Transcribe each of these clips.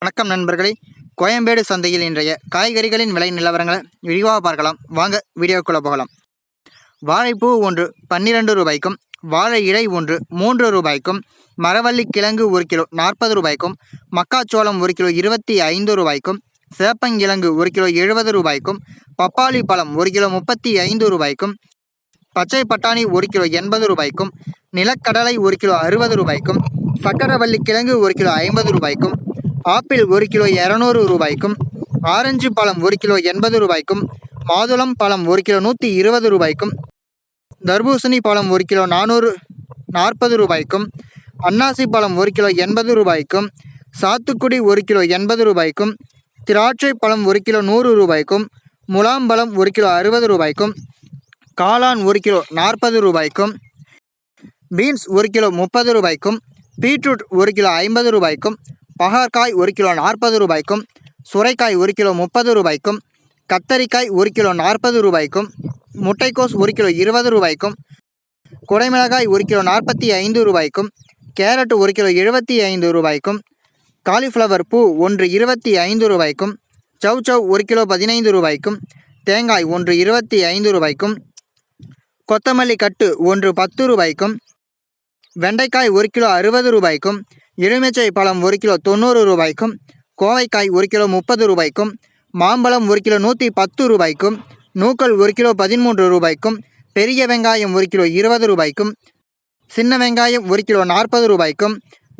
வணக்கம் நண்பர்களே, கோயம்பேடு சந்தையில் இன்றைய காய்கறிகளின் விலை நிலவரங்களை விரிவாக பார்க்கலாம். வாங்க வீடியோக்குள்ளே போகலாம். வாழைப்பூ ஒன்று 12 ரூபாய்க்கும், வாழை இலை ஒன்று 3 ரூபாய்க்கும், மரவள்ளி கிழங்கு 1 கிலோ 40 ரூபாய்க்கும், மக்காச்சோளம் 1 கிலோ 25 ரூபாய்க்கும், சேப்பங்கிழங்கு 1 கிலோ 70 ரூபாய்க்கும், பப்பாளி பழம் 1 கிலோ 35 ரூபாய்க்கும், பச்சை பட்டாணி 1 கிலோ 80 ரூபாய்க்கும், நிலக்கடலை 1 கிலோ 60 ரூபாய்க்கும், சக்கரவள்ளி கிழங்கு 1 கிலோ 50 ரூபாய்க்கும், ஆப்பிள் 1 கிலோ 200 ரூபாய்க்கும், ஆரஞ்சு பழம் 1 கிலோ 80 ரூபாய்க்கும், மாதுளம் பழம் 1 கிலோ 120 ரூபாய்க்கும், தர்பூசணி பழம் 1 கிலோ 440 ரூபாய்க்கும், அன்னாசி பழம் 1 கிலோ 80 ரூபாய்க்கும், சாத்துக்குடி 1 கிலோ 80 ரூபாய்க்கும், திராட்சை பழம் 1 கிலோ 100 ரூபாய்க்கும், முலாம்பழம் 1 கிலோ 60 ரூபாய்க்கும், காளான் 1 கிலோ 40 ரூபாய்க்கும், பீன்ஸ் 1 கிலோ 30 ரூபாய்க்கும், பீட்ரூட் 1 கிலோ 50 ரூபாய்க்கும், பகார்காய் 1 கிலோ 40 ரூபாய்க்கும், சுரைக்காய் 1 கிலோ 30 ரூபாய்க்கும், கத்தரிக்காய் 1 கிலோ 40 ரூபாய்க்கும், முட்டைக்கோஸ் 1 கிலோ 20 ரூபாய்க்கும், குடைமிளகாய் 1 கிலோ 45 ரூபாய்க்கும், கேரட் 1 கிலோ 75 ரூபாய்க்கும், காலிஃப்ளவர் பூ ஒன்று 25 ரூபாய்க்கும், சவ் 1 கிலோ 15 ரூபாய்க்கும், தேங்காய் ஒன்று 25 ரூபாய்க்கும், கொத்தமல்லி கட்டு ஒன்று 10 ரூபாய்க்கும், வெண்டைக்காய் 1 கிலோ 60 ரூபாய்க்கும், எலுமிச்சை பழம் 1 கிலோ 90 ரூபாய்க்கும், கோவைக்காய் 1 கிலோ 30 ரூபாய்க்கும், மாம்பழம் 1 கிலோ 110 ரூபாய்க்கும், நூக்கல் 1 கிலோ 13 ரூபாய்க்கும், பெரிய வெங்காயம் 1 கிலோ 20 ரூபாய்க்கும், சின்ன வெங்காயம் 1 கிலோ 40 ரூபாய்க்கும்,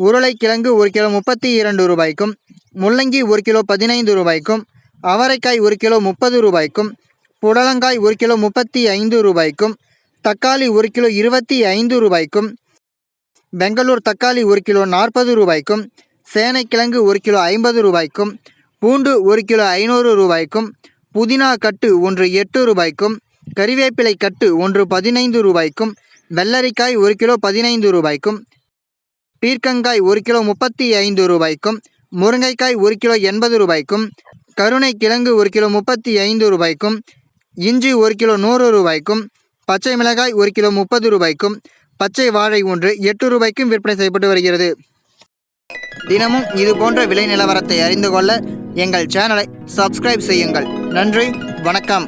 உருளைக்கிழங்கு 1 கிலோ 32 ரூபாய்க்கும், முள்ளங்கி 1 கிலோ 15 ரூபாய்க்கும், அவரைக்காய் 1 கிலோ 30 ரூபாய்க்கும், புடலங்காய் 1 கிலோ 35 ரூபாய்க்கும், தக்காளி 1 கிலோ 25 ரூபாய்க்கும், பெங்களூர் தக்காளி 1 கிலோ 40 ரூபாய்க்கும், சேனைக்கிழங்கு 1 கிலோ 50 ரூபாய்க்கும், பூண்டு 1 கிலோ 500 ரூபாய்க்கும், புதினா கட்டு ஒன்று 8 ரூபாய்க்கும், கறிவேப்பிலை கட்டு ஒன்று 15 ரூபாய்க்கும், வெள்ளரிக்காய் 1 கிலோ 15 ரூபாய்க்கும், பீர்க்கங்காய் 1 கிலோ 35 ரூபாய்க்கும், முருங்கைக்காய் 1 கிலோ 80 ரூபாய்க்கும், கருணை கிழங்கு 1 கிலோ 35 ரூபாய்க்கும், இஞ்சி 1 கிலோ 100 ரூபாய்க்கும், பச்சை மிளகாய் 1 கிலோ 30 ரூபாய்க்கும், பச்சை வாழை ஒன்று 8 ரூபாய்க்கும் விற்பனை செய்யப்பட்டு வருகிறது. தினமும் இது போன்ற விலை நிலவரத்தை அறிந்து கொள்ள எங்கள் சேனலை சப்ஸ்கிரைப் செய்யுங்கள். நன்றி, வணக்கம்.